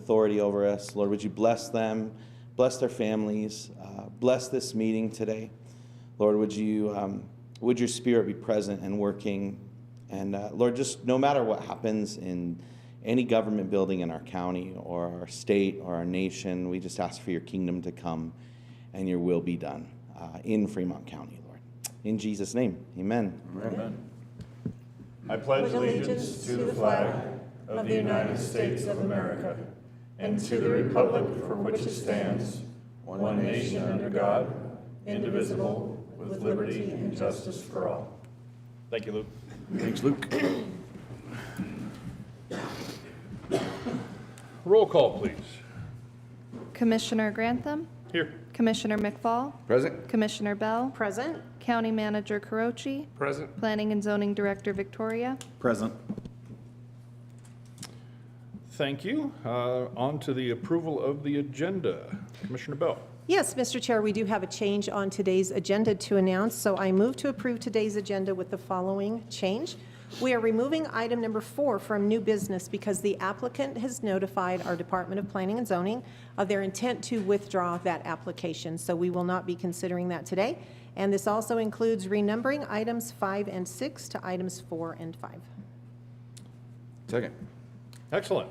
authority over us. Lord, would you bless them, bless their families, bless this meeting today. Lord, would your Spirit be present and working? And Lord, just no matter what happens in any government building in our county or our state or our nation, we just ask for your kingdom to come and your will be done in Fremont County, Lord. In Jesus' name, amen. Amen. I pledge allegiance to the flag of the United States of America and to the republic for which it stands, one nation under God, indivisible, with liberty and justice for all. Thank you, Luke. Thanks, Luke. Roll call, please. Commissioner Grantham? Here. Commissioner McFall? Present. Commissioner Bell? Present. County Manager Carochi? Present. Planning and Zoning Director Victoria? Present. Thank you. On to the approval of the agenda. Commissioner Bell. Yes, Mr. Chair, we do have a change on today's agenda to announce, so I move to approve today's agenda with the following change. We are removing item number 4 from new business because the applicant has notified our Department of Planning and Zoning of their intent to withdraw that application, so we will not be considering that today. And this also includes renumbering items 5 and 6 to items 4 and 5. Second. Excellent.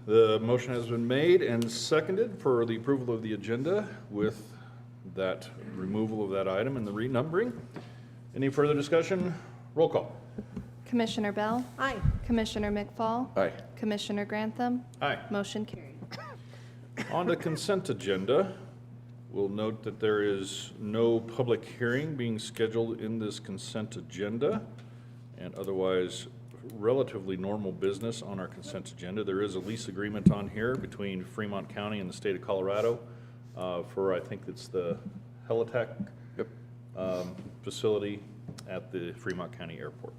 The motion has been made and seconded for the approval of the agenda with that removal of that item and the renumbering. Any further discussion? Roll call. Commissioner Bell? Aye. Commissioner McFall? Aye. Commissioner Grantham? Aye. Motion carried. On the consent agenda, we'll note that there is no public hearing being scheduled in this consent agenda, and otherwise relatively normal business on our consent agenda. There is a lease agreement on here between Fremont County and the state of Colorado for, I think it's the Helitech facility at the Fremont County Airport.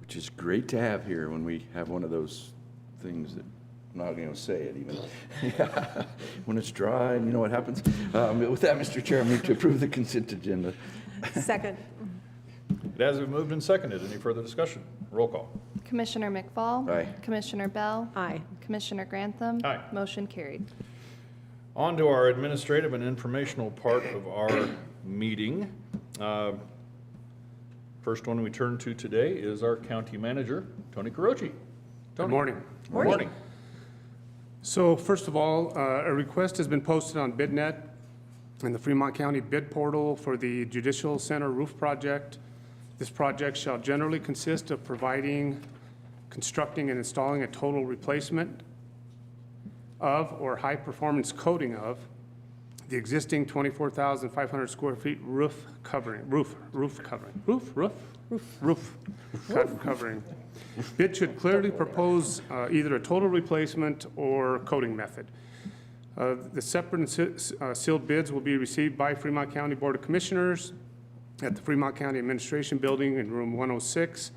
Which is great to have here when we have one of those things that I'm not going to say it even. Yeah. When it's dry and you know what happens. With that, Mr. Chair, I move to approve the consent agenda. Second. It has been moved and seconded. Any further discussion? Roll call. Commissioner McFall? Aye. Commissioner Bell? Aye. Commissioner Grantham? Aye. Motion carried. On to our administrative and informational part of our meeting. First one we turn to today is our county manager, Tony Carochi. Good morning. Good morning. So first of all, a request has been posted on BidNet and the Fremont County bid portal for the Judicial Center roof project. This project shall generally consist of constructing and installing a total replacement of or high performance coating of the existing 24,500 square feet roof covering. Bid should clearly propose either a total replacement or coating method. The separate and sealed bids will be received by Fremont County Board of Commissioners at the Fremont County Administration Building in room 106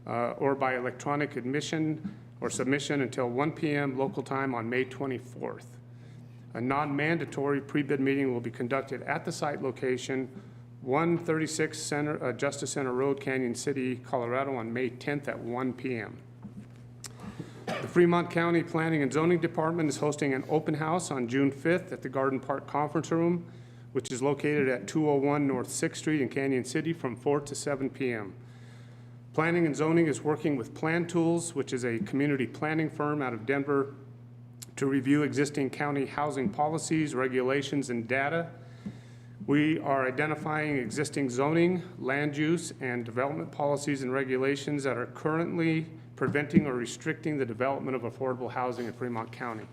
or by electronic admission or submission until 1 p.m. local time on May 24th. A non-mandatory pre-bid meeting will be conducted at the site location, 136 Justice Center Road, Canyon City, Colorado, on May 10th at 1 p.m. The Fremont County Planning and Zoning Department is hosting an open house on June 5th at the Garden Park Conference Room, which is located at 201 North 6th Street in Canyon City from 4 to 7 p.m. Planning and Zoning is working with Plan Tools, which is a community planning firm out of Denver, to review existing county housing policies, regulations, and data. We are identifying existing zoning, land use, and development policies and regulations that are currently preventing or restricting the development of affordable housing in Fremont County.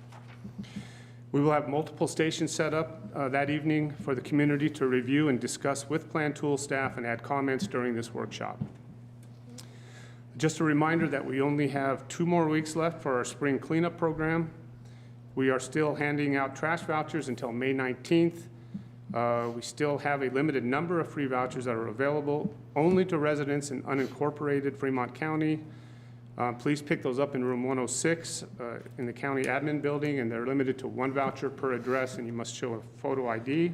We will have multiple stations set up that evening for the community to review and discuss with Plan Tool staff and add comments during this workshop. Just a reminder that we only have 2 more weeks left for our spring cleanup program. We are still handing out trash vouchers until May 19th. We still have a limited number of free vouchers that are available only to residents in unincorporated Fremont County. Please pick those up in room 106 in the county admin building, and they're limited to 1 voucher per address, and you must show a photo ID.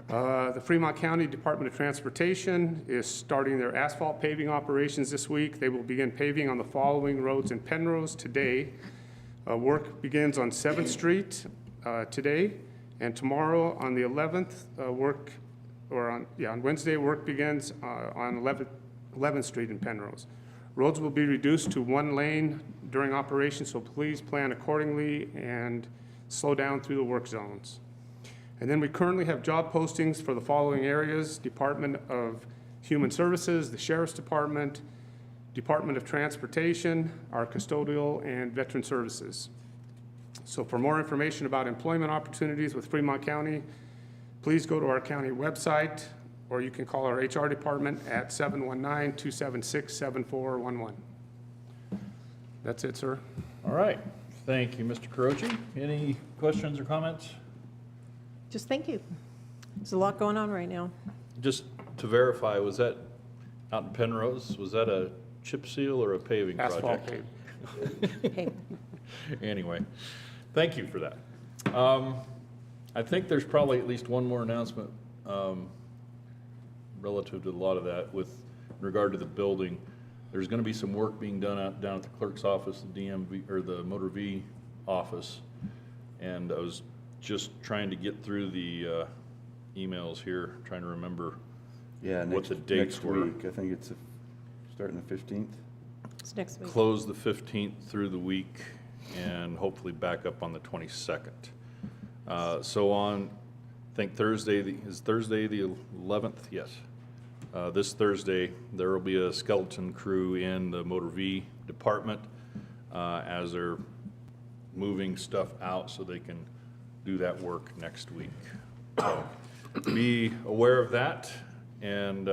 The Fremont County Department of Transportation is starting their asphalt paving operations this week. They will begin paving on the following roads in Penrose today. Work begins on 7th Street today, and tomorrow on the 11th, on Wednesday, work begins on 11th Street in Penrose. Roads will be reduced to 1 lane during operation, so please plan accordingly and slow down through the work zones. And then we currently have job postings for the following areas: Department of Human Services, the Sheriff's Department, Department of Transportation, our Custodial and Veteran Services. So for more information about employment opportunities with Fremont County, please go to our county website, or you can call our HR department at 719-276-7411. That's it, sir. All right. Thank you, Mr. Carochi. Any questions or comments? Just thank you. There's a lot going on right now. Just to verify, was that out in Penrose? Was that a chip seal or a paving Asphalt project? paved. Hey, Anyway, thank you for that. I think there's probably at least one more announcement relative to a lot of that with regard to the building. There's going to be some work being done down at the clerk's office, the DMV, or the Motor V office. And I was just trying to get through the emails here, trying to remember what the dates were. Week. I think it's starting the 15th. it's next week. Close the 15th through the week and hopefully back up on the 22nd. So on, I think Thursday the 11th? Yes. This Thursday, there will be a skeleton crew in the Motor V department as they're moving stuff out so they can do that work next week. So be aware of that, and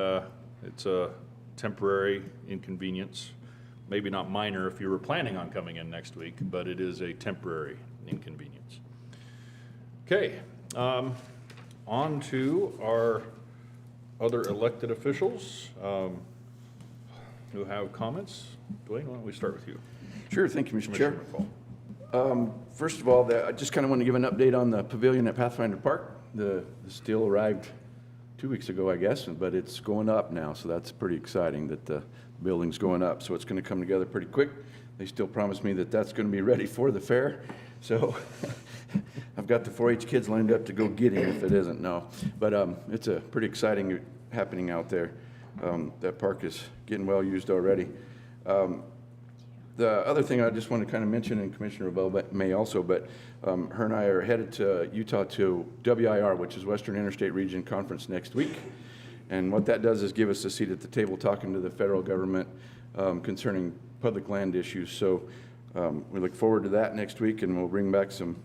it's a temporary inconvenience. Maybe not minor if you were planning on coming in next week, but it is a temporary inconvenience. Okay, on to our other elected officials who have comments. Dwayne, why don't we start with you? Sure, thank you, Mr. Chair. Commissioner McFall. First of all, I just kind of want to give an update on the pavilion at Pathfinder Park. The steel arrived 2 weeks ago, I guess, but it's going up now, so that's pretty exciting that the building's going up. So it's going to come together pretty quick. They still promise me that that's going to be ready for the fair. So I've got the 4-H kids lined up to go get him if it isn't, no. But it's a pretty exciting happening out there. That park is getting well used already. The other thing I just want to kind of mention, and Commissioner Rebel may also, but her and I are headed to Utah to WIR, which is Western Interstate Region Conference, next week. And what that does is give us a seat at the table talking to the federal government concerning public land issues. So we look forward to that next week, and we'll bring back some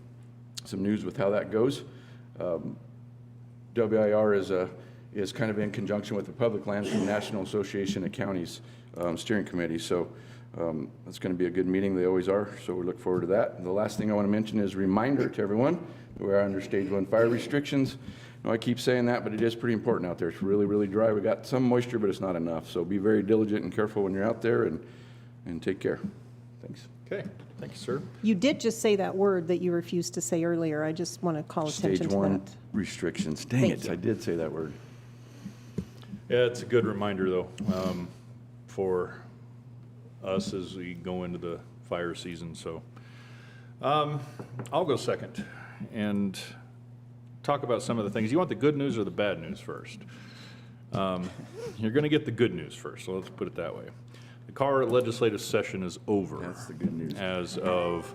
news with how that goes. WIR is kind of in conjunction with the Public Lands from National Association of Counties Steering Committee. So it's going to be a good meeting. They always are. So we look forward to that. And the last thing I want to mention is a reminder to everyone that we're under stage 1 fire restrictions. I know I keep saying that, but it is pretty important out there. It's really, really dry. We got some moisture, but it's not enough. So be very diligent and careful when you're out there, and take care. Thanks. Okay, thank you, sir. You did just say that word that you refused to say earlier. I just want to call attention Stage to 1 that. restrictions. Dang Thank it, you. I did say that word. Yeah, it's a good reminder, though, for us as we go into the fire season. So I'll go second and talk about some of the things. You want the good news or the bad news first? You're going to get the good news first, so let's put it that way. The Carr legislative session is over. That's the good news. As of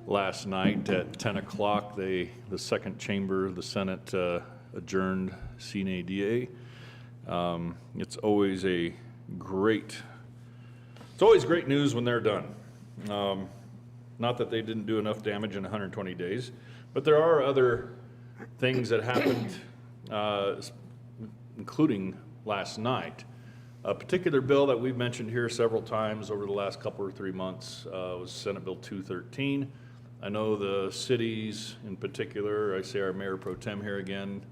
last night at 10 o'clock, the second chamber of the Senate adjourned sine die. It's always great news when they're done. Not that they didn't do enough damage in 120 days, but there are other things that happened, including last night. A particular bill that we've mentioned here several times over the last couple or 3 months was Senate Bill 213. I know the cities in particular, I say our Mayor Pro Tem here again,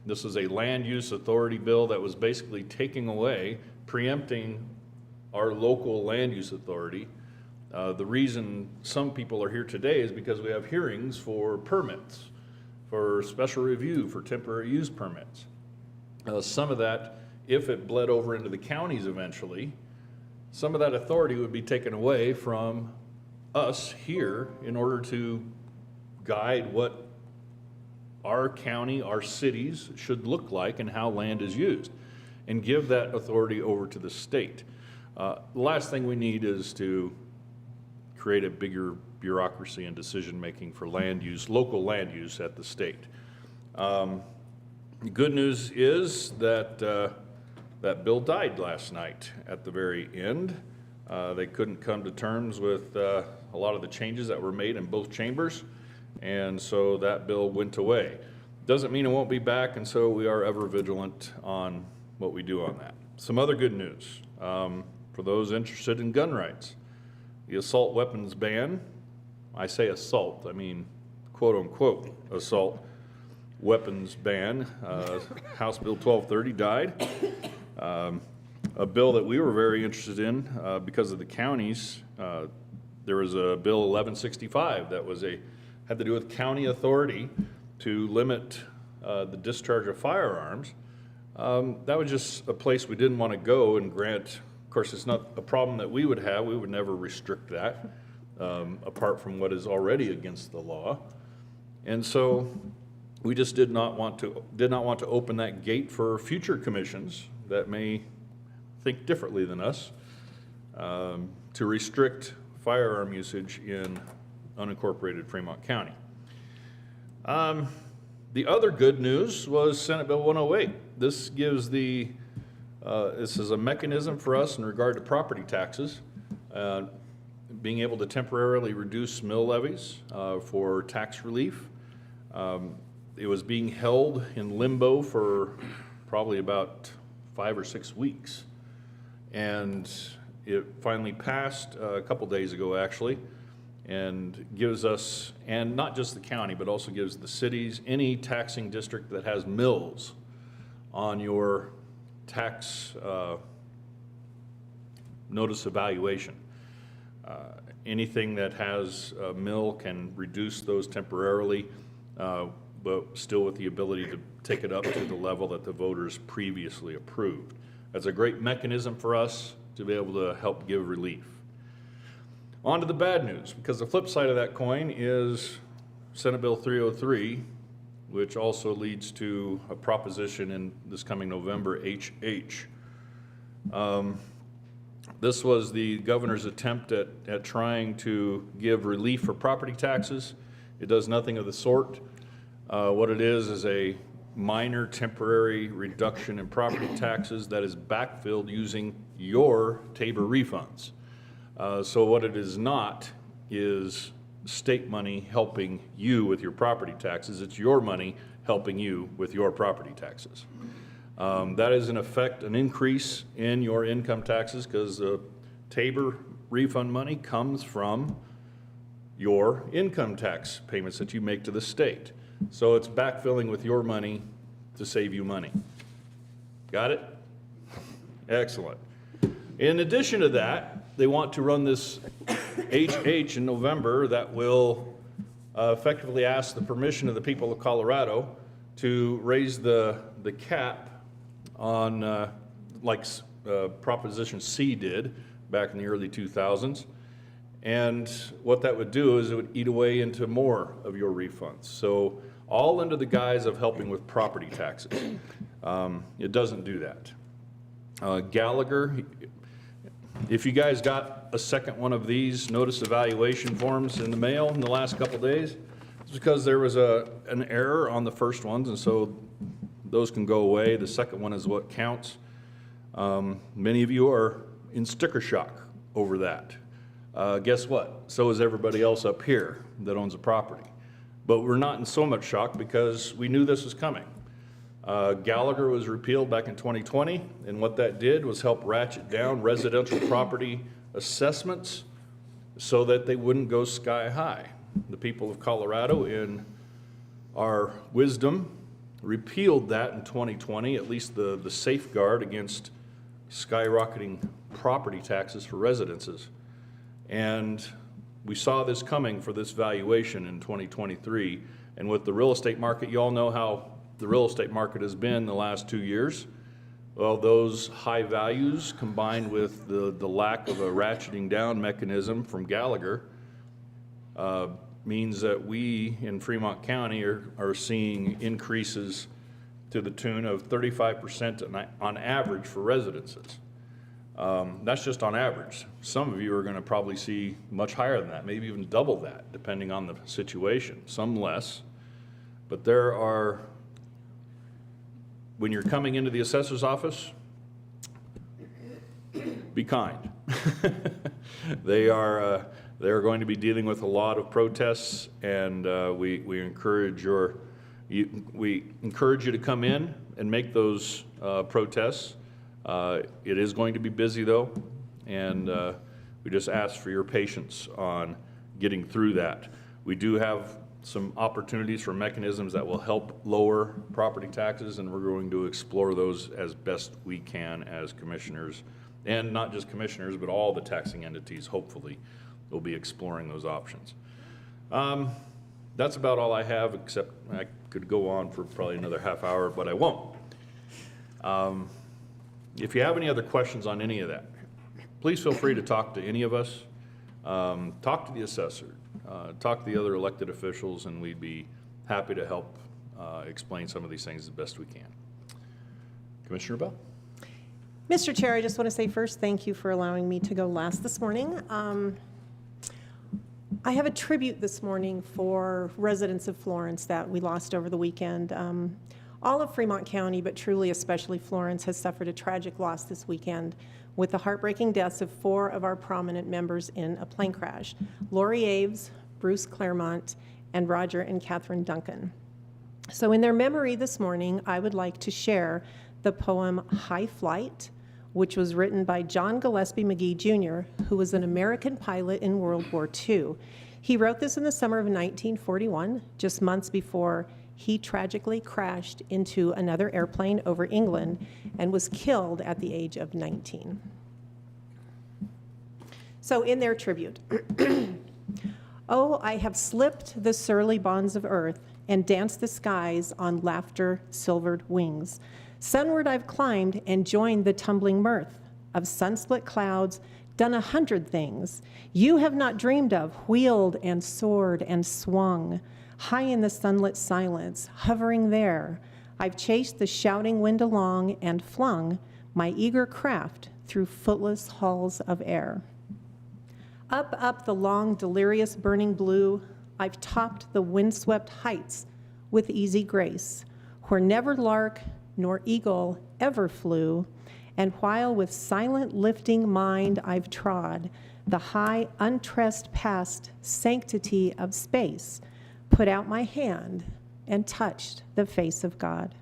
this is a land use authority bill that was basically taking away, preempting our local land use authority. The reason some people are here today is because we have hearings for permits for special review for temporary use permits. Some of that, if it bled over into the counties eventually, some of that authority would be taken away from us here in order to guide what our county, our cities should look like and how land is used, and give that authority over to the state. The last thing we need is to create a bigger bureaucracy and decision-making for land use, local land use at the state. The good news is that that bill died last night at the very end. They couldn't come to terms with a lot of the changes that were made in both chambers, and so that bill went away. Doesn't mean it won't be back, and so we are ever vigilant on what we do on that. Some other good news for those interested in gun rights. The assault weapons ban, I say assault, I mean quote unquote assault weapons ban, House Bill 1230 died. A bill that we were very interested in because of the counties, there was a bill 1165 that had to do with county authority to limit the discharge of firearms. That was just a place we didn't want to go and grant. Of course, it's not a problem that we would have. We would never restrict that apart from what is already against the law. And so we just did not want to open that gate for future commissions that may think differently than us to restrict firearm usage in unincorporated Fremont County. The other good news was Senate Bill 108. This gives this is a mechanism for us in regard to property taxes, being able to temporarily reduce mill levies for tax relief. It was being held in limbo for probably about 5 or 6 weeks. And it finally passed a couple days ago, actually, and gives us, and not just the county, but also gives the cities, any taxing district that has mills on your tax notice evaluation. Anything that has a mill can reduce those temporarily, but still with the ability to take it up to the level that the voters previously approved. That's a great mechanism for us to be able to help give relief. On to the bad news, because the flip side of that coin is Senate Bill 303, which also leads to a proposition in this coming November, HH. This was the governor's attempt at trying to give relief for property taxes. It does nothing of the sort. What it is a minor temporary reduction in property taxes that is backfilled using your Tabor refunds. So what it is not is state money helping you with your property taxes. It's your money helping you with your property taxes. That is in effect an increase in your income taxes because the Tabor refund money comes from your income tax payments that you make to the state. So it's backfilling with your money to save you money. Got it? Excellent. In addition to that, they want to run this HH in November that will effectively ask the permission of the people of Colorado to raise the cap on like Proposition C did back in the early 2000s. And what that would do is it would eat away into more of your refunds. So all under the guise of helping with property taxes. It doesn't do that. Gallagher, if you guys got a second one of these notice evaluation forms in the mail in the last couple days, it's because there was an error on the first ones, and so those can go away. The second one is what counts. Many of you are in sticker shock over that. Guess what? So is everybody else up here that owns a property. But we're not in so much shock because we knew this was coming. Gallagher was repealed back in 2020, and what that did was help ratchet down residential property assessments so that they wouldn't go sky high. The people of Colorado, in our wisdom, repealed that in 2020, at least the safeguard against skyrocketing property taxes for residences. And we saw this coming for this valuation in 2023, And with the real estate market, you all know how the real estate market has been the last 2 years. Well, those high values combined with the lack of a ratcheting down mechanism from Gallagher means that we in Fremont County are seeing increases to the tune of 35% on average for residences. That's just on average. Some of you are going to probably see much higher than that, maybe even double that, depending on the situation, some less. But there are, when you're coming into the assessor's office, be kind. They are going to be dealing with a lot of protests, and we encourage you to come in and make those protests. It is going to be busy though, and we just ask for your patience on getting through that. We do have some opportunities for mechanisms that will help lower property taxes, and we're going to explore those as best we can as commissioners, and not just commissioners, but all the taxing entities, hopefully, will be exploring those options. That's about all I have, except I could go on for probably another half hour, but I won't. If you have any other questions on any of that, please feel free to talk to any of us. Talk to the assessor, talk to the other elected officials, and we'd be happy to help explain some of these things as best we can. Commissioner Bell? Mr. Chair, I just want to say first, thank you for allowing me to go last this morning. I have a tribute this morning for residents of Florence that we lost over the weekend. All of Fremont County, but truly especially Florence, has suffered a tragic loss this weekend with the heartbreaking deaths of 4 of our prominent members in a plane crash: Lori Aves, Bruce Claremont, and Roger and Catherine Duncan. So in their memory this morning, I would like to share the poem High Flight, which was written by John Gillespie McGee Jr., who was an American pilot in World War II. He wrote this in the summer of 1941, just months before he tragically crashed into another airplane over England and was killed at the age of 19. So in their tribute, oh, I have slipped the surly bonds of earth and danced the skies on laughter-silvered wings. Sunward I've climbed and joined the tumbling mirth of sun-split clouds, done 100 things you have not dreamed of, wheeled and soared and swung. High in the sunlit silence, hovering there, I've chased the shouting wind along and flung my eager craft through footless halls of air. Up, up the long, delirious burning blue, I've topped the windswept heights with easy grace, where never lark nor eagle ever flew, and while with silent lifting mind I've trod the high untrested past sanctity of space, put out my hand and touched the face of God.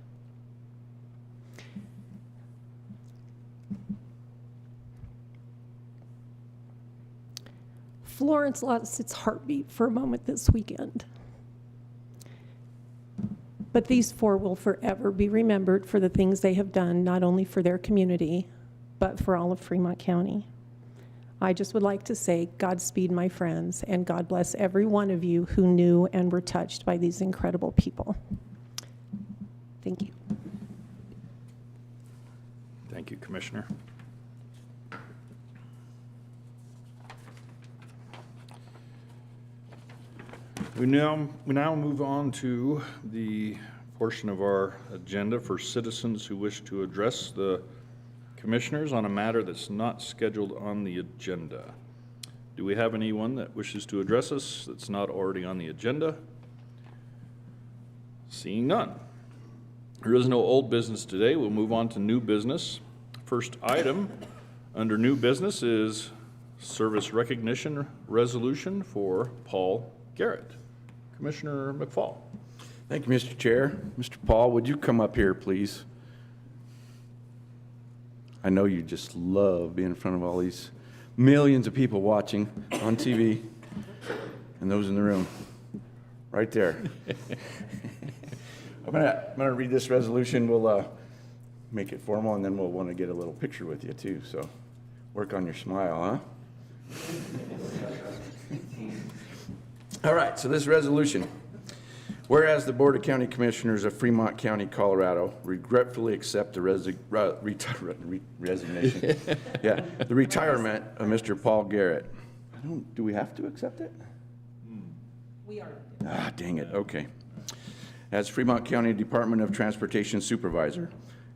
Florence lost its heartbeat for a moment this weekend. But these 4 will forever be remembered for the things they have done, not only for their community, but for all of Fremont County. I just would like to say Godspeed, my friends, and God bless every one of you who knew and were touched by these incredible people. Thank you. Thank you, Commissioner. We now move on to the portion of our agenda for citizens who wish to address the commissioners on a matter that's not scheduled on the agenda. Do we have anyone that wishes to address us that's not already on the agenda? Seeing none. There is no old business today. We'll move on to new business. First item under new business is service recognition resolution for Paul Garrett. Commissioner McFall. Thank you, Mr. Chair. Mr. Paul, would you come up here, please? I know you just love being in front of all these millions of people watching on TV and those in the room. Right there. I'm gonna read this resolution. We'll make it formal, and then we'll want to get a little picture with you too. So work on your smile, huh? All right, so this resolution. Whereas the Board of County Commissioners of Fremont County, Colorado regretfully accept the resignation, the retirement of Mr. Paul Garrett. Do we have to accept it? We are. Ah, dang it, okay. As Fremont County Department of Transportation Supervisor.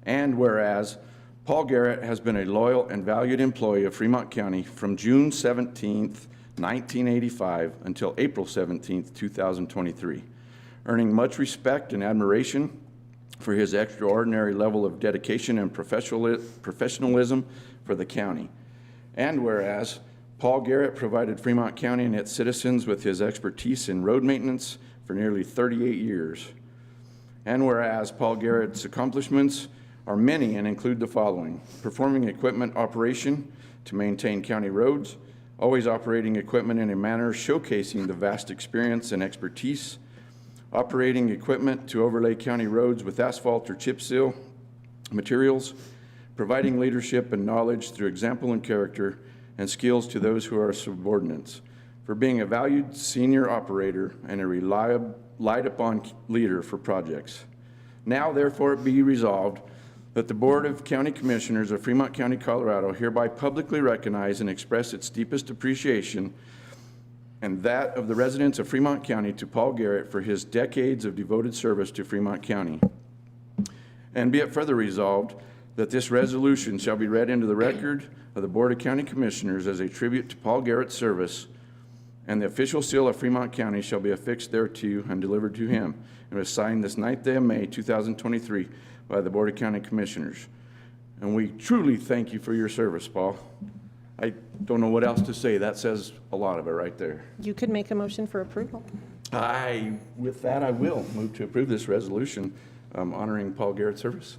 And whereas Paul Garrett has been a loyal and valued employee of Fremont County from June 17th, 1985 until April 17th, 2023, earning much respect and admiration for his extraordinary level of dedication and professionalism for the county. And whereas Paul Garrett provided Fremont County and its citizens with his expertise in road maintenance for nearly 38 years. And whereas Paul Garrett's accomplishments are many and include the following: performing equipment operation to maintain county roads, always operating equipment in a manner showcasing the vast experience and expertise, operating equipment to overlay county roads with asphalt or chip seal materials, providing leadership and knowledge through example and character and skills to those who are subordinates, for being a valued senior operator and a relied upon leader for projects. Now, therefore, be resolved that the Board of County Commissioners of Fremont County, Colorado hereby publicly recognize and express its deepest appreciation and that of the residents of Fremont County to Paul Garrett for his decades of devoted service to Fremont County. And be it further resolved that this resolution shall be read into the record of the Board of County Commissioners as a tribute to Paul Garrett's service, and the official seal of Fremont County shall be affixed thereto and delivered to him, and was signed this 9th day of May, 2023, by the Board of County Commissioners. And we truly thank you for your service, Paul. I don't know what else to say. That says a lot of it right there. You could make a motion for approval. With that, I will move to approve this resolution honoring Paul Garrett's service.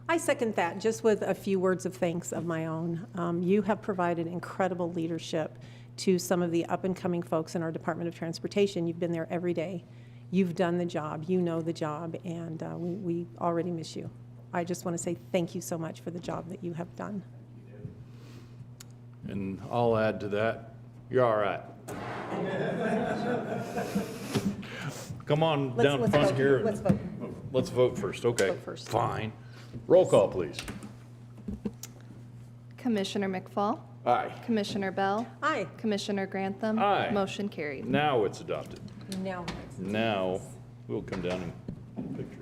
I second that, just with a few words of thanks of my own. You have provided incredible leadership to some of the up-and-coming folks in our Department of Transportation. You've been there every day. You've done the job. You know the job, and we already miss you. I just want to say thank you so much for the job that you have done. And I'll add to that, you're all right. Come on down Let's front vote. here. Let's vote. Let's vote first, okay. Vote first. Fine. Roll call, please. Commissioner McFall, Aye. Commissioner Bell, Aye. Commissioner Grantham. Aye. Motion carried. Now it's adopted. Now. Now, we'll come down and picture.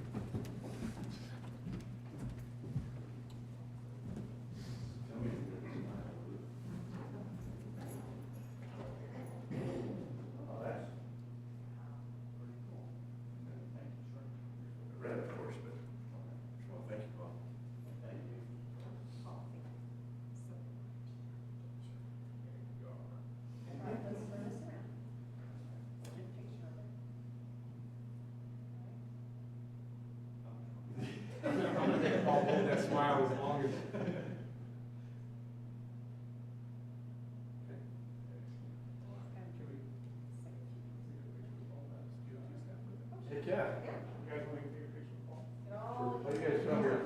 That smile as long as. Heck yeah. You guys want to take a picture with Paul? Sure. How you guys doing here?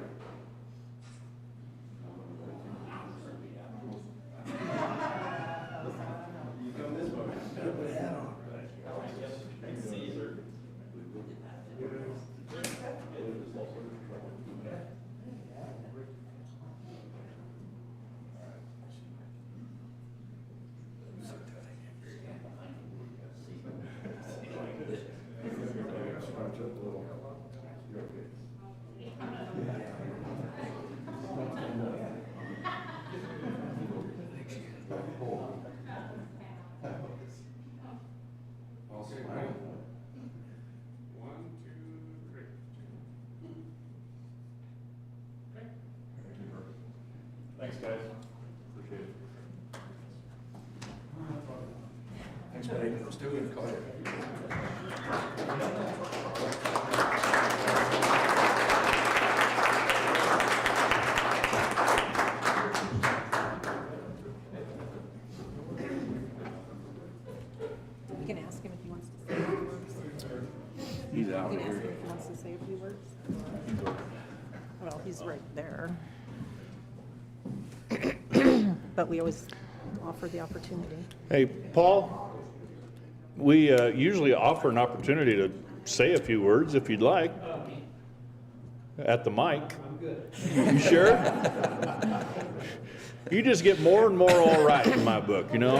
Thanks, guys. Appreciate it. Thanks, buddy. Let's do it. Call it. You can ask him if he wants to say a few words. He's out You can ask here. him if he wants to say a few words. Well, he's right there. But we always offer the opportunity. Hey, Paul, we usually offer an opportunity to say a few words if you'd like. At the mic. I'm good. You sure? You just get more and more all right in my book, you know?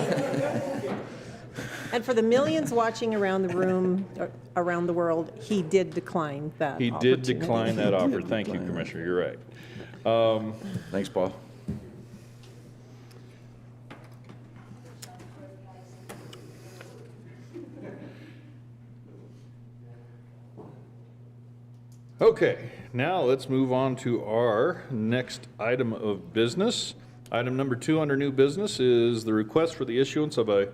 And for the millions watching around the room, around the world, he did decline that He opportunity. did decline that offer. Thank you, Commissioner, you're right. Thanks, Paul. Okay, now let's move on to our next item of business. Item number 2 under new business is the request for the issuance of a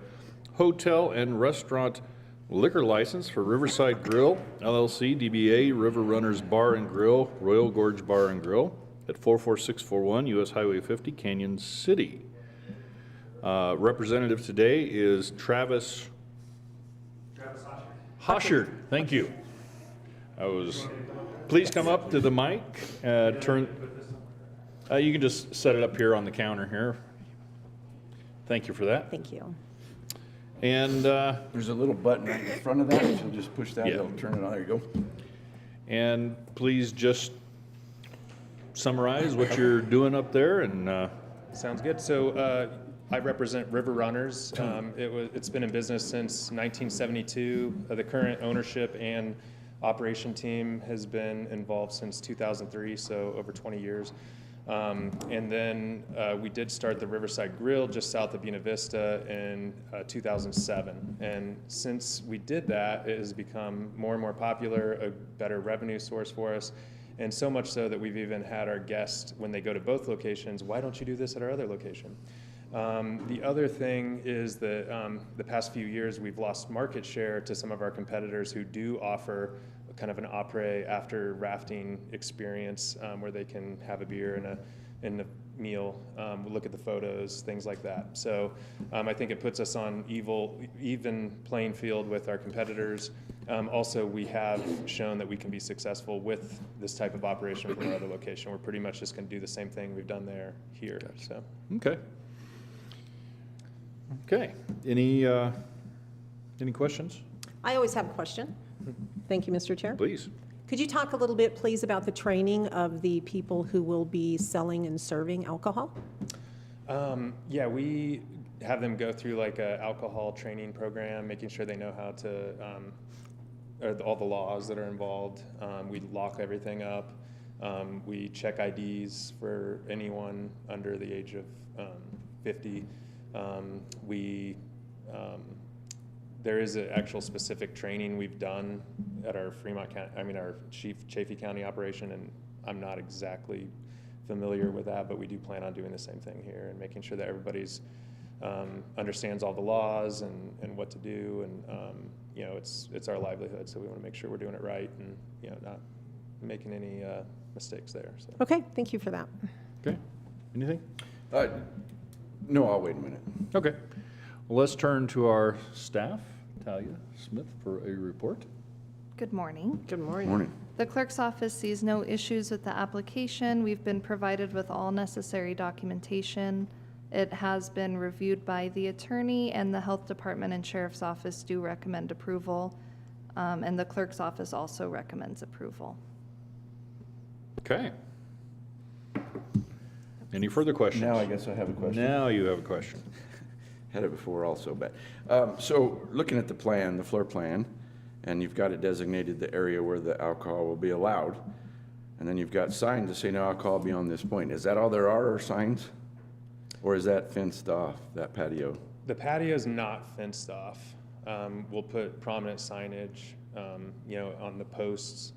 hotel and restaurant liquor license for Riverside Grill, LLC, DBA River Runners Bar and Grill, Royal Gorge Bar and Grill at 44641 US Highway 50, Canyon City. Representative today is Travis Hoshard. Thank you. Please come up to the mic. You can just set it up here on the counter here. Thank you for that. Thank you. And There's a little button right in front of that, so just push that, Yeah. it'll turn it on, there you go. and please just summarize what you're doing up there and Sounds good. So I represent River Runners. It's been in business since 1972. The current ownership and operation team has been involved since 2003, so over 20 years. And then we did start the Riverside Grill just south of Buena Vista in 2007. And since we did that, it has become more and more popular, a better revenue source for us. And so much so that we've even had our guests, when they go to both locations, why don't you do this at our other location? The other thing is that the past few years, we've lost market share to some of our competitors who do offer kind of an après after rafting experience where they can have a beer and a meal, look at the photos, things like that. So I think it puts us on even playing field with our competitors. Also, we have shown that we can be successful with this type of operation from our other location. We're pretty much just going to do the same thing we've done there here. So. okay. Okay. Any questions? I always have a question. Thank you, Mr. Chair. Please. Could you talk a little bit, please, about the training of the people who will be selling and serving alcohol? Yeah, we have them go through like a alcohol training program, making sure they know how to, or all the laws that are involved. We lock everything up. We check IDs for anyone under the age of 50. There is an actual specific training we've done at our our Chaffee County operation, and I'm not exactly familiar with that, but we do plan on doing the same thing here and making sure that everybody's understands all the laws and what to do, and it's our livelihood, so we want to make sure we're doing it right and not making any mistakes there. So. Okay, thank you for that. Okay. Anything? No, I'll wait a minute. Okay. Well, let's turn to our staff, Talia Smith, for a report. Good morning. Good morning. Morning. The clerk's office sees no issues with the application. We've been provided with all necessary documentation. It has been reviewed by the attorney, and the health department and sheriff's office do recommend approval. And the clerk's office also recommends approval. Okay. Any further questions? Now I guess I have a question. Now you have a question. Had it before also, but, so looking at the plan, the floor plan, and you've got it designated the area where the alcohol will be allowed, and then you've got signs that say no alcohol beyond this point. Is that all there are signs? Or is that fenced off, that patio? The patio is not fenced off. We'll put prominent signage, on the posts.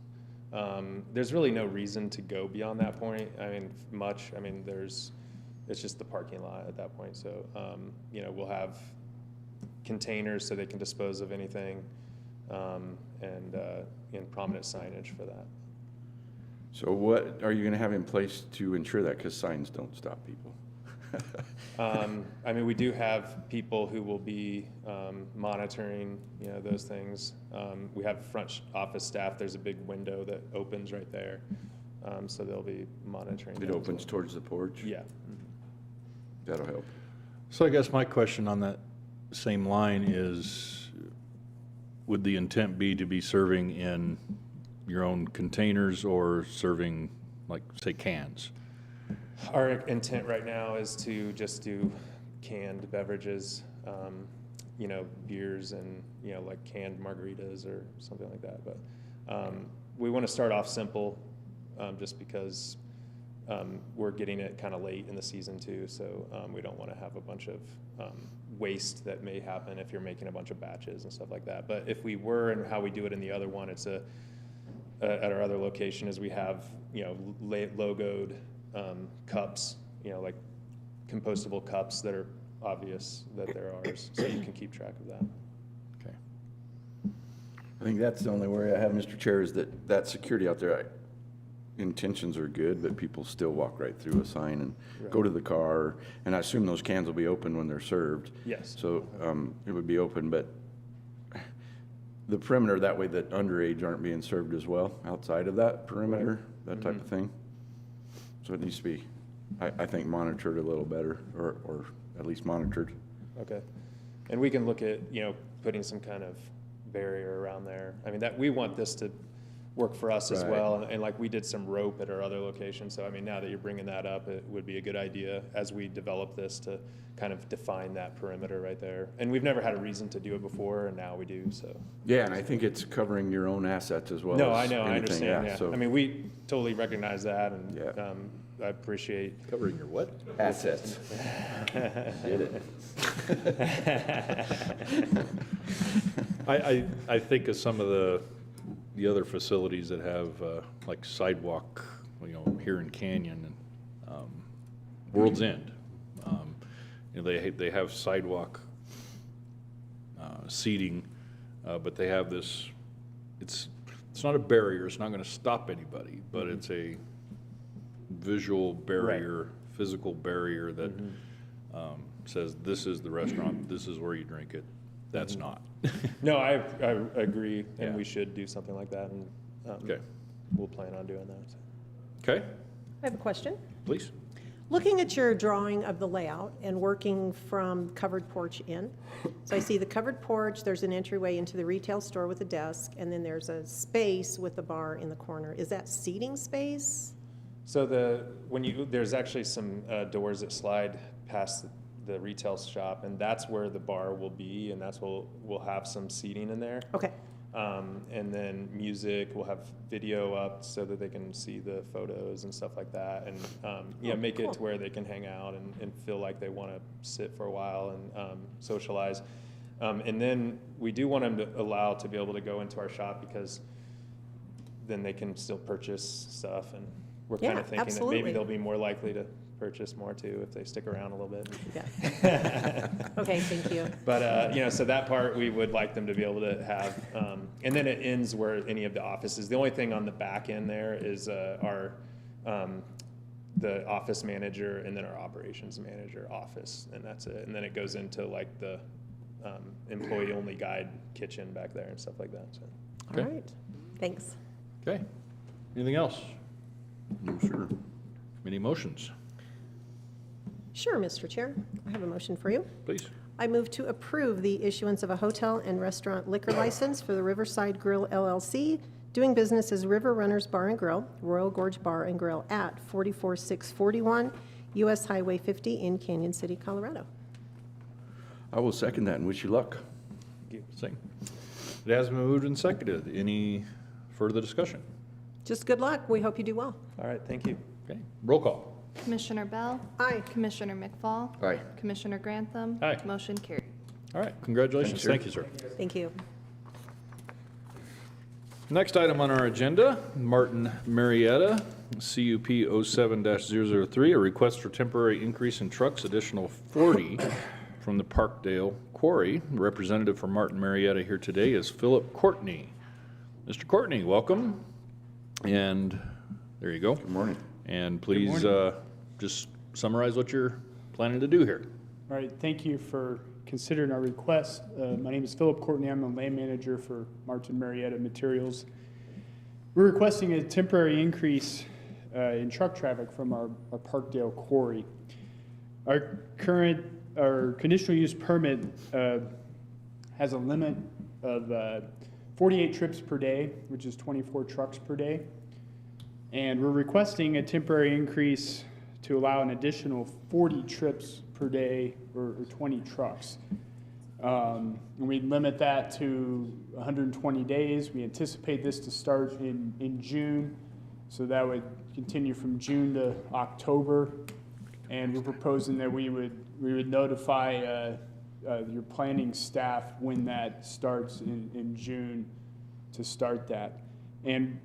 There's really no reason to go beyond that point. It's just the parking lot at that point. So, we'll have containers so they can dispose of anything, and prominent signage for that. So what are you gonna have in place to ensure that? Because signs don't stop people. We do have people who will be monitoring, those things. We have front office staff. There's a big window that opens right there, so they'll be monitoring. It that as opens well. towards the porch? Yeah. That'll help. So I guess my question on that same line is, would the intent be to be serving in your own containers or serving, like, say, cans? Our intent right now is to just do canned beverages, you know, beers and, you know, like canned margaritas or something like that. But we want to start off simple, just because we're getting it kind of late in the season too. So we don't want to have a bunch of waste that may happen if you're making a bunch of batches and stuff like that. But if we were, and how we do it in the other one, it's at our other location is we have, you know, logoed cups, you know, like compostable cups that are obvious that they're ours, so you can keep track of that. Okay. I think that's the only worry I have, Mr. Chair, is that security out there, intentions are good, but people still walk right through a sign and go to the car, and I assume those cans will be open when they're served. Yes. So it would be open, but the perimeter, that way that underage aren't being served as well outside of that perimeter, that type of thing. So it needs to be, I think, monitored a little better, or at least monitored. Okay. And we can look at, you know, putting some kind of barrier around there. I mean, that we want this to work for us as Right. well. And like we did some rope at our other location. So, I mean, now that you're bringing that up, it would be a good idea as we develop this to kind of define that perimeter right there. And we've never had a reason to do it before, and now we do, so. Yeah, and I think it's covering your own assets as well. No, as I know, I anything, understand, yeah. So I mean, we totally recognize that, and Yeah. I appreciate. Covering your what? assets. Get it? I think of some of the other facilities that have, like sidewalk, you know, here in Canyon and World's End. You know, they have sidewalk seating, but they have this, it's not a barrier, it's not gonna stop anybody, but it's a visual barrier, physical barrier that says, this is the restaurant, this is where you drink it. That's not. No, I agree, and Yeah. we should do something like that, and Okay. we'll plan on doing that. So. Okay, I have a question. please. Looking at your drawing of the layout and working from covered porch in, so I see the covered porch, there's an entryway into the retail store with a desk, and then there's a space with a bar in the corner. Is that seating space? So there's actually some doors that slide past the retail shop, and that's where the bar will be, and that's where we'll have some seating in there. Okay, And then music, we'll have video up so that they can see the photos and stuff like that, and make cool. it to where they can hang out and feel like they want to sit for a while and socialize. And then we do want them to be able to go into our shop, because then they can still purchase stuff, and we're kind Yeah, of thinking that absolutely. maybe they'll be more likely to purchase more too if they stick around a little bit. yeah. Okay, thank you. But, so that part, we would like them to be able to have, and then it ends where any of the offices. The only thing on the back end there is the office manager and then our operations manager office, and that's it. And then it goes into like the employee-only guide kitchen back there and stuff like that, so. All Okay. right, thanks. Okay. Anything else? No, sure. Any motions? Sure, Mr. Chair, I have a motion for you. Please. I move to approve the issuance of a hotel and restaurant liquor license for the Riverside Grill LLC, doing business as River Runners Bar and Grill, Royal Gorge Bar and Grill at 44641 US Highway 50 in Canyon City, Colorado. I will second that and wish you luck. Sing. It has been moved and seconded. Any further discussion? Just good luck. We hope you do well. All right, thank you. Okay. Roll call. Commissioner Bell? Aye. Commissioner McFall? Aye. Commissioner Grantham? Aye. Motion carried. All right. Congratulations. Thanks, sir. Thank you, sir. Thank you. Next item on our agenda, Martin Marietta, CUP 07-003, a request for temporary increase in trucks, additional 40 from the Parkdale Quarry. The representative for Martin Marietta here today is Philip Courtney. Mr. Courtney, welcome. And there you go. Good morning. And please just summarize what you're planning to do here. All right, thank you for considering our request. My name is Philip Courtney. I'm the land manager for Martin Marietta Materials. We're requesting a temporary increase in truck traffic from our Parkdale Quarry. Our conditional use permit has a limit of 48 trips per day, which is 24 trucks per day. And we're requesting a temporary increase to allow an additional 40 trips per day or 20 trucks. And we limit that to 120 days. We anticipate this to start in June, so that would continue from June to October. And we're proposing that we would notify your planning staff when that starts in June to start that. And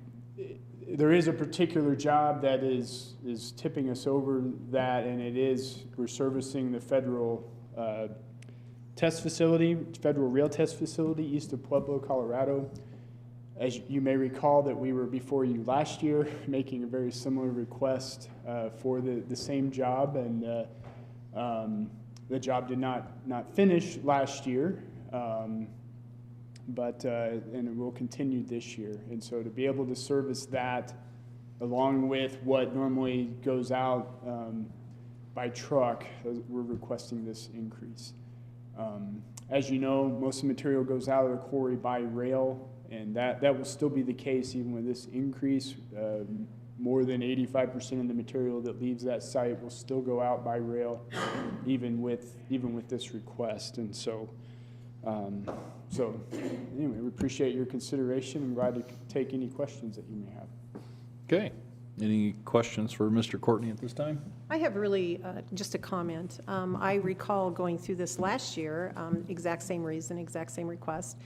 there is a particular job that is tipping us over that, and we're servicing the federal federal rail test facility east of Pueblo, Colorado. As you may recall, that we were before you last year making a very similar request for the same job, and the job did not finish last year, and it will continue this year. And so to be able to service that along with what normally goes out by truck, we're requesting this increase. As you know, most of the material goes out of the quarry by rail, and that will still be the case even with this increase. More than 85% of the material that leaves that site will still go out by rail, even with this request. And so, anyway, we appreciate your consideration and glad to take any questions that you may have. Okay. Any questions for Mr. Courtney at this time? I have really just a comment. I recall going through this last year, exact same reason, exact same request.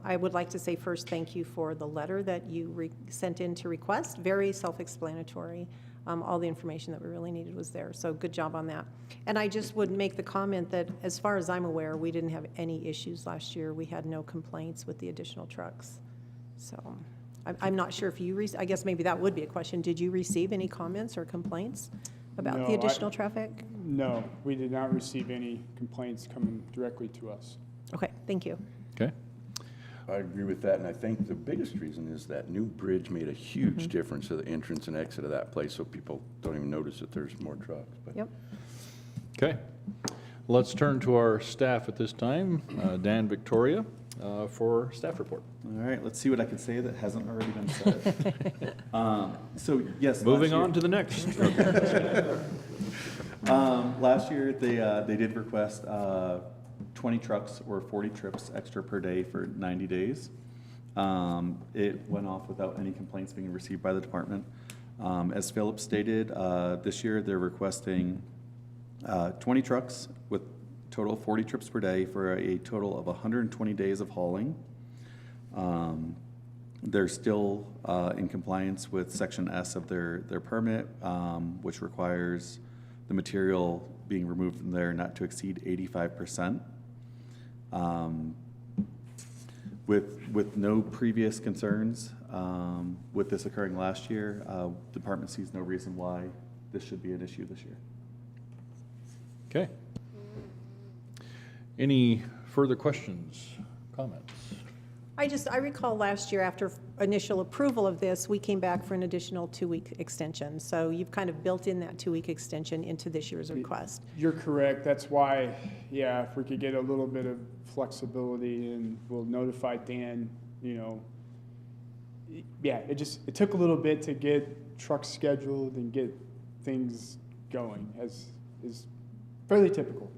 I would like to say first thank you for the letter that you sent in to request. Very self-explanatory. All the information that we really needed was there, so good job on that. And I just would make the comment that as far as I'm aware, we didn't have any issues last year. We had no complaints with the additional trucks. So I'm not sure if you, I guess maybe that would be a question. Did you receive any comments or complaints about the additional traffic? No, we did not receive any complaints coming directly to us. Okay, thank you. Okay. I agree with that, and I think the biggest reason is that new bridge made a huge difference to the entrance and exit of that place, so people don't even notice that there's more trucks. But. Yep. Okay. Let's turn to our staff at this time. Dan Victoria for staff report. All right, let's see what I can say that hasn't already been said. So yes, Moving on to the next. last year they did request 20 trucks or 40 trips extra per day for 90 days. It went off without any complaints being received by the department. As Philip stated, this year they're requesting 20 trucks with total 40 trips per day for a total of 120 days of hauling. They're still in compliance with Section S of their permit, which requires the material being removed from there not to exceed 85%. With no previous concerns with this occurring last year, the department sees no reason why this should be an issue this year. Okay. Any further questions, comments? I recall last year after initial approval of this, we came back for an additional 2-week extension. So you've kind of built in that 2-week extension into this year's request. You're correct. That's why, yeah, if we could get a little bit of flexibility, and we'll notify Dan, yeah, it took a little bit to get trucks scheduled and get things going, as is fairly typical,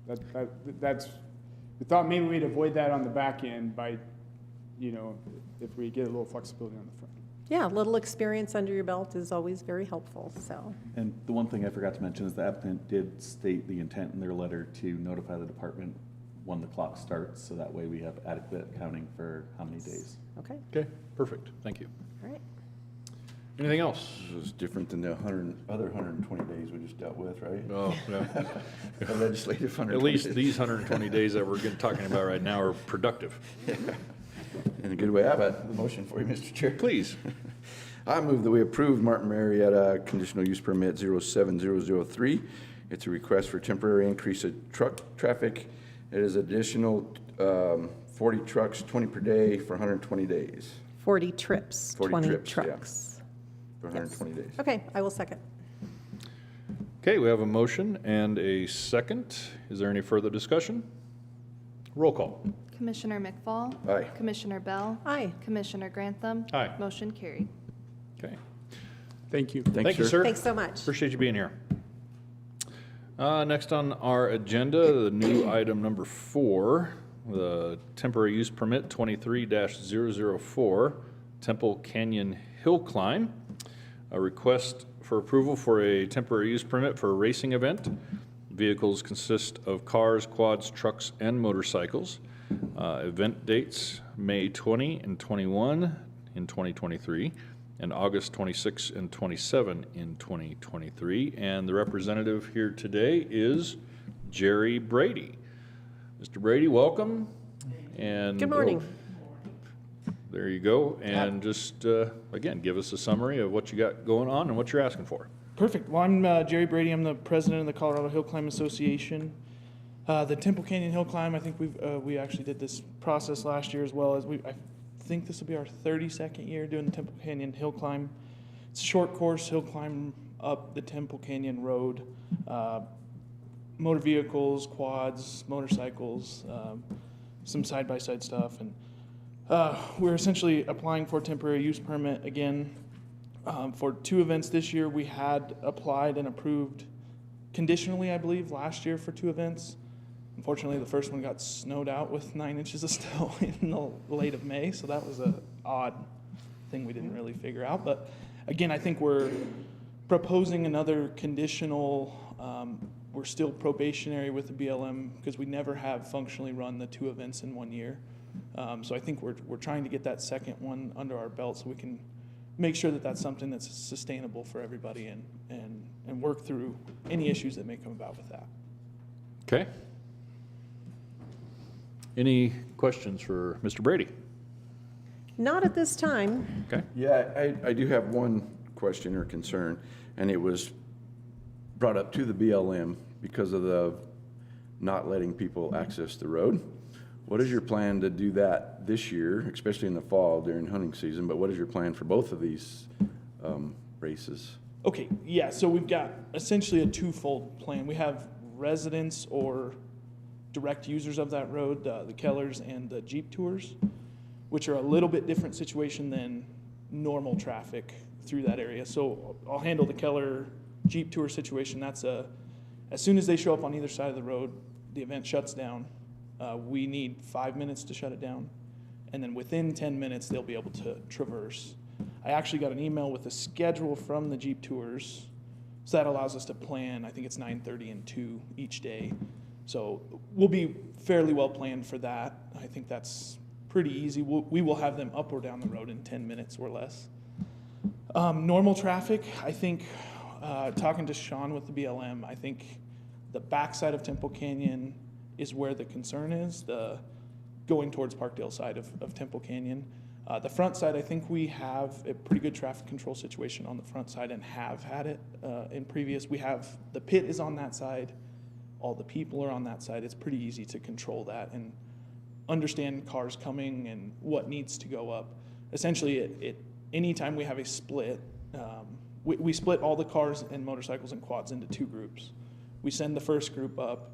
So that's, we thought maybe we'd avoid that on the back end by, if we get a little flexibility on the front. Yeah, a little experience under your belt is always very helpful, so. And the one thing I forgot to mention is the applicant did state the intent in their letter to notify the department when the clock starts, so that way we have adequate accounting for how many days. Okay, Okay, perfect. Thank you. all right. Anything else? This is different than the other 120 days we just dealt with, right? Oh, no. The legislative 120 At least days. these 120 days that we're talking about right now are productive. In a good way. I have a motion for you, Mr. Chair. Please. I move that we approve Martin Marietta conditional use permit 07003. It's a request for temporary increase of truck traffic. It is additional 40 trucks, 20 per day for 120 days. 40 trips, 40 20 trips, yeah. trucks. For 120 days. Okay, I will second. Okay, we have a motion and a second. Is there any further discussion? Roll call. Commissioner McFall? Aye. Commissioner Bell? Aye. Commissioner Grantham? Aye. Motion carried. Okay. Thank you. Thank you, sir. Thanks so much. Appreciate you being here. Next on our agenda, the new item number 4, the temporary use permit 23-004, Temple Canyon Hill Climb. A request for approval for a temporary use permit for a racing event. Vehicles consist of cars, quads, trucks, and motorcycles. Event dates, May 20 and 21 in 2023, and August 26 and 27 in 2023. And the representative here today is Jerry Brady. Mr. Brady, welcome. And Good morning. there you go. And just, again, give us a summary of what you got going on and what you're asking for. Perfect. Well, I'm Jerry Brady. I'm the president of the Colorado Hill Climb Association. The Temple Canyon Hill Climb, I think we actually did this process last year as well. I think this will be our 32nd year doing the Temple Canyon Hill Climb. It's a short course hill climb up the Temple Canyon Road. Motor vehicles, quads, motorcycles, some side-by-side stuff. And we're essentially applying for a temporary use permit again. For 2 events this year, we had applied and approved conditionally, I believe, last year for 2 events. Unfortunately, the first one got snowed out with 9 inches of snow in the late of May, so that was an odd thing we didn't really figure out. But again, I think we're proposing another conditional. We're still probationary with the BLM because we never have functionally run the 2 events in 1 year. So I think we're trying to get that second one under our belt so we can make sure that that's something that's sustainable for everybody and work through any issues that may come about with that. Okay. Any questions for Mr. Brady? Not at this time. Okay. Yeah, I do have one question or concern, and it was brought up to the BLM because of the not letting people access the road. What is your plan to do that this year, especially in the fall during hunting season, but what is your plan for both of these races? Okay, yeah, so we've got essentially a twofold plan. We have residents or direct users of that road, the Kellers and the Jeep tours, which are a little bit different situation than normal traffic through that area. So I'll handle the Keller Jeep tour situation. That's as soon as they show up on either side of the road, the event shuts down. We need 5 minutes to shut it down. And then within 10 minutes, they'll be able to traverse. I actually got an email with a schedule from the Jeep tours. So that allows us to plan, I think it's 9:30 and 2 each day. So we'll be fairly well planned for that. I think that's pretty easy. We will have them up or down the road in 10 minutes or less. Normal traffic, I think, talking to Sean with the BLM, I think the backside of Temple Canyon is where the concern is, the going towards Parkdale side of Temple Canyon. The front side, I think we have a pretty good traffic control situation on the front side and have had it in previous. We have, the pit is on that side, all the people are on that side. It's pretty easy to control that and understand cars coming and what needs to go up. Essentially, anytime we have a split, we split all the cars and motorcycles and quads into 2 groups. We send the first group up,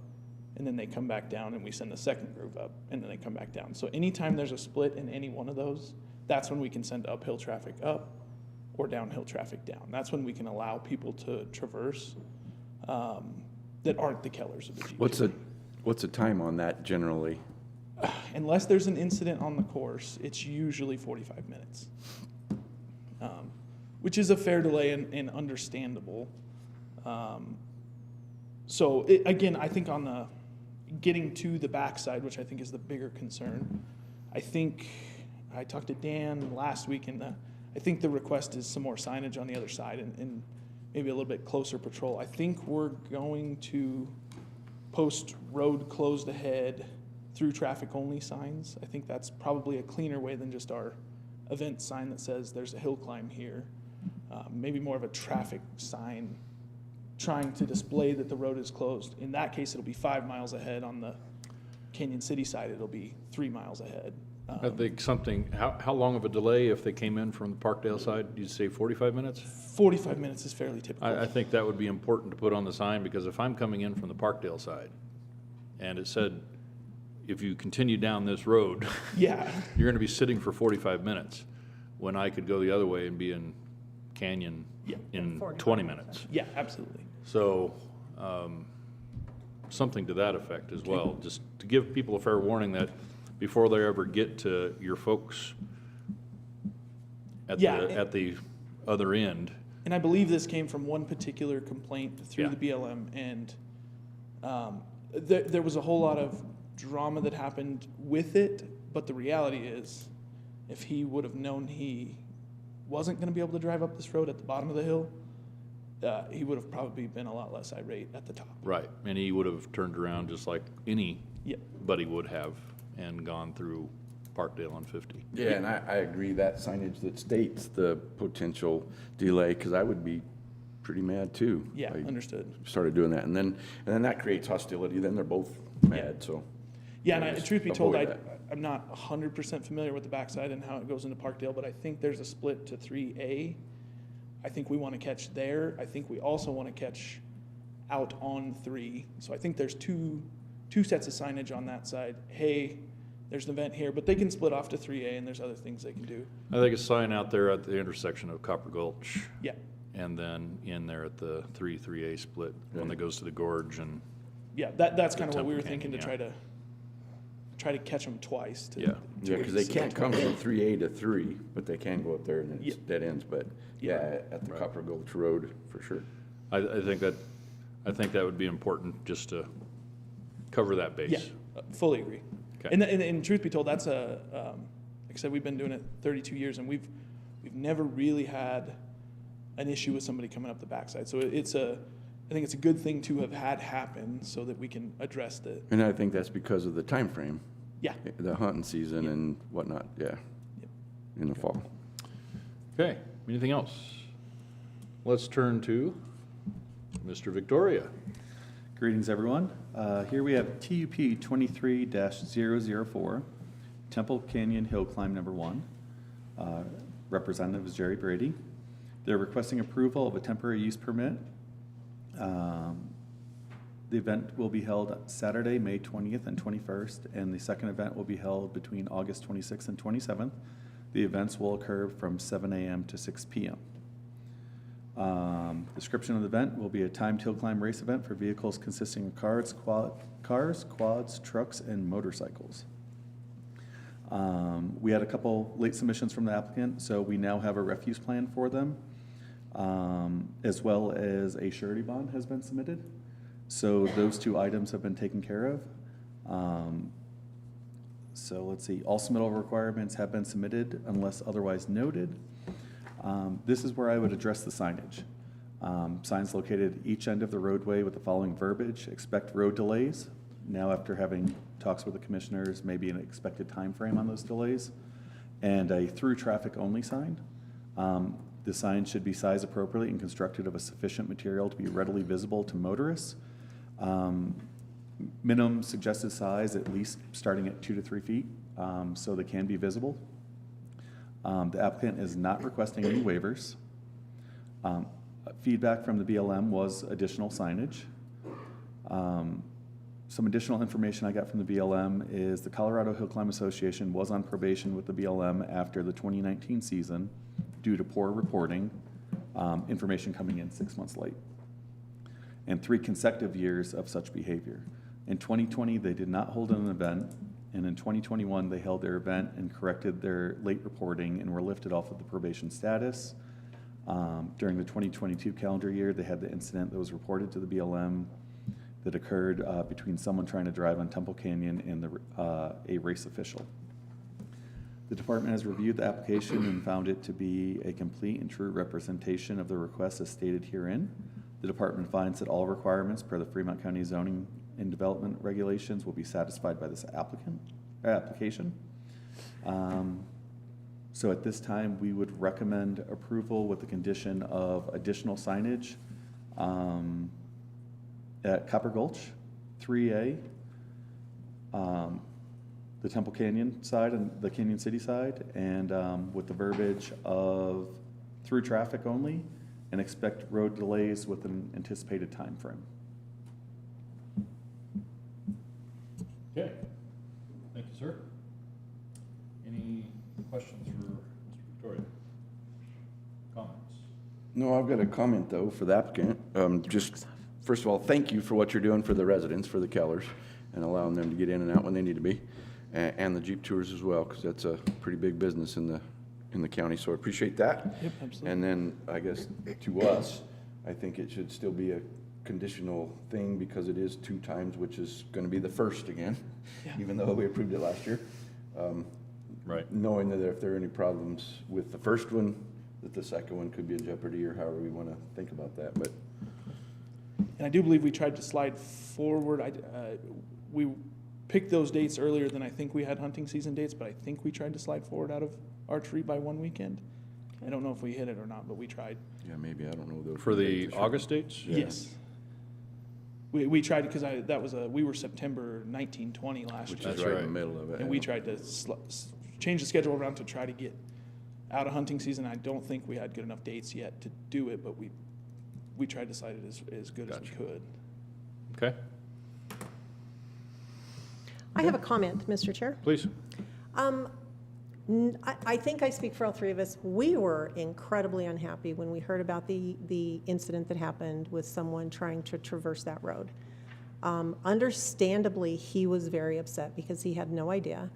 and then they come back down, and we send the second group up, and then they come back down. So anytime there's a split in any one of those, that's when we can send uphill traffic up or downhill traffic down. That's when we can allow people to traverse that aren't the Kellers of the Jeep. What's the time on that generally? Unless there's an incident on the course, it's usually 45 minutes, which is a fair delay and understandable. So again, I think on the getting to the backside, which I think is the bigger concern, I think I talked to Dan last week, and I think the request is some more signage on the other side and maybe a little bit closer patrol. I think we're going to post road closed ahead through traffic only signs. I think that's probably a cleaner way than just our event sign that says there's a hill climb here. Maybe more of a traffic sign trying to display that the road is closed. In that case, it'll be 5 miles ahead. On the Canyon City side, it'll be 3 miles ahead. I think how long of a delay if they came in from the Parkdale side? Did you say 45 minutes? 45 minutes is fairly typical. I think that would be important to put on the sign, because if I'm coming in from the Parkdale side and it said if you continue down this road, Yeah, you're gonna be sitting for 45 minutes, when I could go the other way and be in Canyon Yeah. in 20 minutes. yeah, absolutely. So, something to that effect as well, just to give people a fair warning that before they ever get to your folks at Yeah, at the other end. And I believe this came from one particular complaint through Yeah. the BLM, and there was a whole lot of drama that happened with it, but the reality is, if he would have known he wasn't going to be able to drive up this road at the bottom of the hill, he would have probably been a lot less irate at the top. Right, and he would have turned around just like Yep. anybody would have and gone through Parkdale on 50. Yeah, and I agree that signage that states the potential delay, because I would be pretty mad too. Yeah, I understood. started doing that, and then that creates hostility, then they're both mad, so. Yeah, and just truth be told, avoid that. I'm not 100% familiar with the backside and how it goes into Parkdale, but I think there's a split to 3A. I think we want to catch there. I think we also want to catch out on 3. So I think there's two sets of signage on that side. Hey, there's an event here, but they can split off to 3A, and there's other things they can do. I think a sign out there at the intersection of Copper Gulch, Yeah, and then in there at the 3A split, one that goes to the gorge, and, yeah, that's kind of what we were Temple thinking, to Canyon, try to catch them twice. Yeah. Yeah, because they can't come from 3A to 3, but they can go up there and it's Yep. dead ends, but yeah, at the Copper Gulch Road, for sure. I think that would be important, just to cover that base. Yeah, fully agree. Okay. And truth be told, that's like I said, we've been doing it 32 years, and we've never really had an issue with somebody coming up the backside. So I think it's a good thing to have had happen so that we can address the, And I think that's because of the time frame, yeah. the hunting season and whatnot, yeah, Yep. in the fall. Okay, anything else? Let's turn to Mr. Victoria. Greetings, everyone. Here we have TUP 23-004, Temple Canyon Hill Climb Number 1. Representative is Jerry Brady. They're requesting approval of a temporary use permit. The event will be held Saturday, May 20th and 21st, and the second event will be held between August 26th and 27th. The events will occur from 7 a.m. to 6 p.m. Description of the event will be a timed hill climb race event for vehicles consisting of cars, quads, trucks, and motorcycles. We had a couple late submissions from the applicant, so we now have a refuse plan for them, as well as a surety bond has been submitted. So those two items have been taken care of. So let's see, all submittal requirements have been submitted unless otherwise noted. This is where I would address the signage. Signs located at each end of the roadway with the following verbiage: expect road delays. Now, after having talks with the commissioners, maybe an expected time frame on those delays, and a through traffic only sign. The sign should be sized appropriately and constructed of a sufficient material to be readily visible to motorists. Minimum suggested size, at least starting at 2 to 3 feet, so they can be visible. The applicant is not requesting any waivers. Feedback from the BLM was additional signage. Some additional information I got from the BLM is the Colorado Hill Climb Association was on probation with the BLM after the 2019 season due to poor reporting, information coming in 6 months late, and 3 consecutive years of such behavior. In 2020, they did not hold an event, and in 2021, they held their event and corrected their late reporting and were lifted off of the probation status. During the 2022 calendar year, they had the incident that was reported to the BLM that occurred between someone trying to drive on Temple Canyon and a race official. The department has reviewed the application and found it to be a complete and true representation of the request as stated herein. The department finds that all requirements per the Fremont County zoning and development regulations will be satisfied by this application. So at this time, we would recommend approval with the condition of additional signage at Copper Gulch, 3A, the Temple Canyon side and the Canyon City side, and with the verbiage of through traffic only, and expect road delays with an anticipated time frame. Okay. sir. Any questions for Mr. Victoria? Comments? No, I've got a comment, though, for the applicant. Just, first of all, thank you for what you're doing for the residents, for the Kellers, and allowing them to get in and out when they need to be, and the Jeep tours as well, because that's a pretty big business in the county, so I appreciate that. Yep, absolutely. And then, I guess, to us, I think it should still be a conditional thing, because it is 2 times, which is gonna be the first again, even though we approved it last year. Right. Knowing that if there are any problems with the first one, that the second one could be in jeopardy, or however we want to think about that, but. And I do believe we tried to slide forward. We picked those dates earlier than I think we had hunting season dates, but I think we tried to slide forward out of archery by 1 weekend. I don't know if we hit it or not, but we tried. Yeah, maybe, I don't know. Those For the dates for sure. August dates? Yeah. Yes. We tried, because we were September 19, 20 last Which year. is That's right in right. the middle of it. And we tried to change the schedule around to try to get out of hunting season. I don't think we had good enough dates yet to do it, but we tried to slide it as good as we Gotcha. could. Okay, I have a comment, Mr. Chair. please. I think I speak for all 3 of us. We were incredibly unhappy when we heard about the incident that happened with someone trying to traverse that road. Understandably, he was very upset because he had no idea.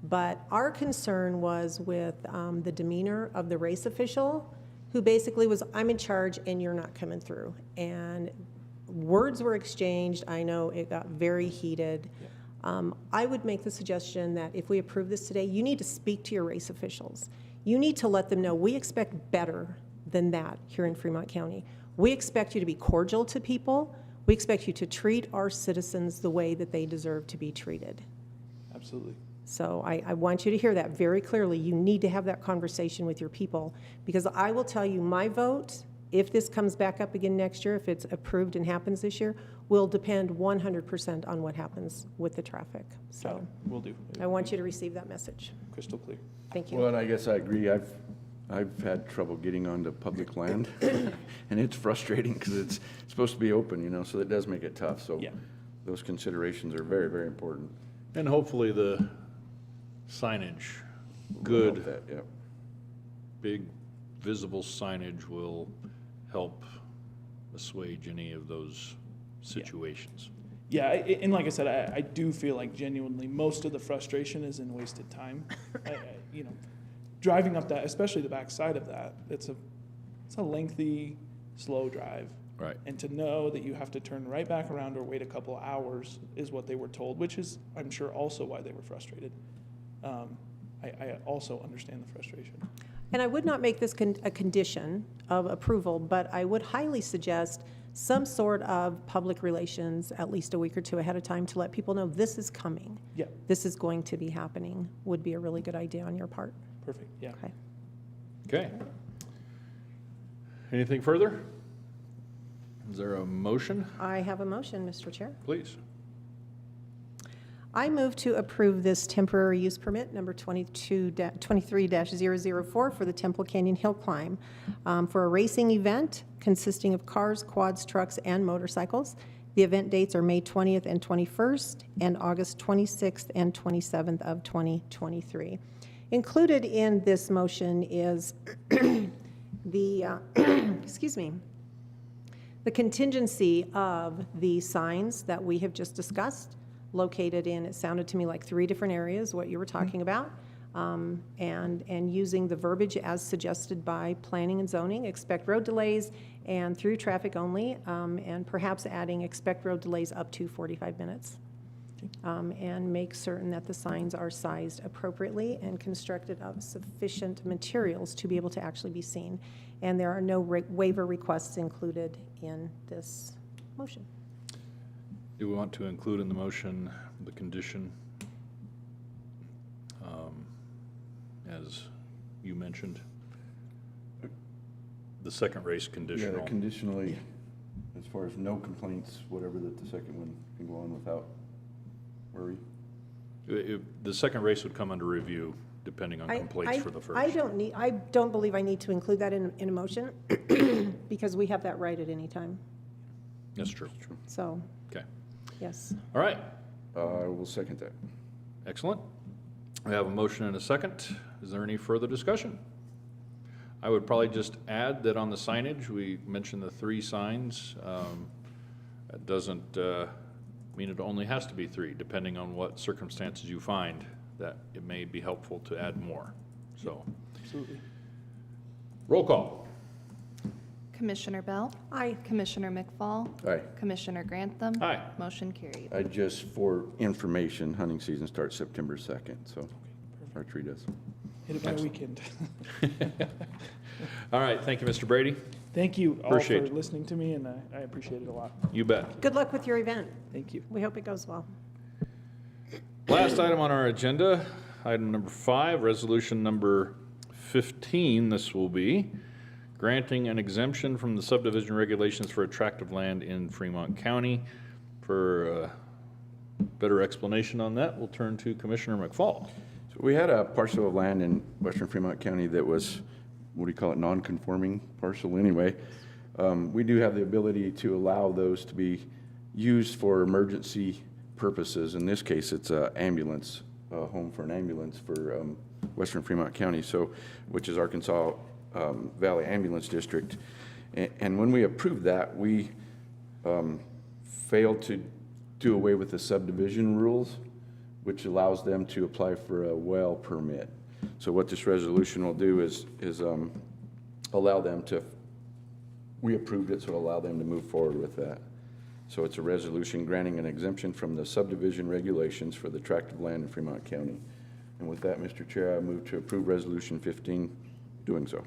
But our concern was with the demeanor of the race official, who basically was, I'm in charge and you're not coming through. And words were exchanged. I know it got very heated. I would make the suggestion that if we approve this today, you need to speak to your race officials. You need to let them know we expect better than that here in Fremont County. We expect you to be cordial to people. We expect you to treat our citizens the way that they deserve to be treated. Absolutely. So I want you to hear that very clearly. You need to have that conversation with your people, because I will tell you, my vote, if this comes back up again next year, if it's approved and happens this year, will depend 100% on what happens with the traffic. So We'll do. I want you to receive that message. Crystal clear. Thank you. Well, and I guess I agree. I've had trouble getting onto public land, and it's frustrating because it's supposed to be open, you know, so it does make it tough. So Yeah. those considerations are very, very important. And hopefully the signage, We'll help good, that, yeah. big visible signage will help assuage any of those situations. Yeah, and like I said, I do feel like genuinely most of the frustration is in wasted time. You know, driving up that, especially the back side of that, it's a lengthy, slow drive. Right. And to know that you have to turn right back around or wait a couple of hours is what they were told, which is, I'm sure, also why they were frustrated. I also understand the frustration. And I would not make this a condition of approval, but I would highly suggest some sort of public relations at least a week or 2 ahead of time to let people know this is coming. Yeah, This is going to be happening, would be a really good idea on your part. perfect, yeah. Okay. Okay. Anything further? Is there a motion? I have a motion, Mr. Chair. Please. I move to approve this temporary use permit, number 23-004, for the Temple Canyon Hill Climb, for a racing event consisting of cars, quads, trucks, and motorcycles. The event dates are May 20th and 21st, and August 26th and 27th of 2023. Included in this motion is the, excuse me, the contingency of the signs that we have just discussed, located in, it sounded to me like 3 different areas, what you were talking about, and using the verbiage as suggested by planning and zoning, expect road delays and through traffic only, and perhaps adding expect road delays up to 45 minutes. And make certain that the signs are sized appropriately and constructed of sufficient materials to be able to actually be seen. And there are no waiver requests included in this motion. Do we want to include in the motion the condition, as you mentioned? The second race Yeah, conditional. conditionally, as far as no complaints, whatever, that the second one can go on without worry. The second race would come under review depending on complaints for the first. I don't believe I need to include that in a motion because we have that right at any time. That's true. So, Okay. yes. All right. I will second that. Excellent. We have a motion and a second. Is there any further discussion? I would probably just add that on the signage, we mentioned the 3 signs. That doesn't mean it only has to be 3, depending on what circumstances you find, that it may be helpful to add more. So, Absolutely. roll call. Commissioner Bell? Aye. Commissioner McFall? Aye. Commissioner Grantham? Aye. Motion carried. I just, for information, hunting season starts September 2nd, so archery does. Hit it by weekend. All right, thank you, Mr. Brady. Thank you all Appreciate for it. listening to me, and I appreciate it a lot. You bet. Good luck with your event. Thank you. We hope it goes well. Last item on our agenda, item number 5, resolution number 15, this will be, granting an exemption from the subdivision regulations for attractive land in Fremont County. For a better explanation on that, we'll turn to Commissioner McFall. So we had a parcel of land in western Fremont County that was, what do you call it, non-conforming parcel anyway. We do have the ability to allow those to be used for emergency purposes. In this case, it's an ambulance, a home for an ambulance for western Fremont County, so, which is Arkansas Valley Ambulance District. And when we approved that, we failed to do away with the subdivision rules, which allows them to apply for a well permit. So what this resolution will do is allow them to, we approved it, so it'll allow them to move forward with that. So it's a resolution granting an exemption from the subdivision regulations for the tract of land in Fremont County. And with that, Mr. Chair, I move to approve Resolution 15, doing so.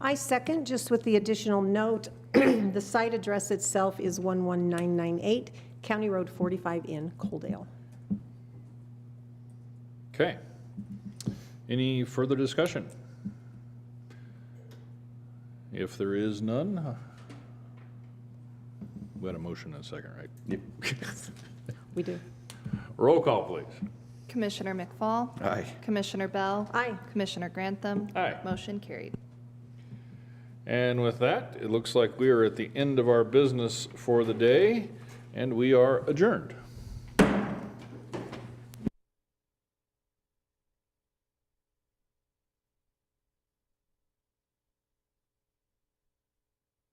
I second, just with the additional note, the site address itself is 11998 County Road 45 in Coaldale. Okay. Any further discussion? If there is none, we had a motion and a second, right? Yep. We do. Roll call, please. Commissioner McFall? Aye. Commissioner Bell? Aye. Commissioner Grantham? Aye. Motion carried. And with that, it looks like we are at the end of our business for the day, and we are adjourned.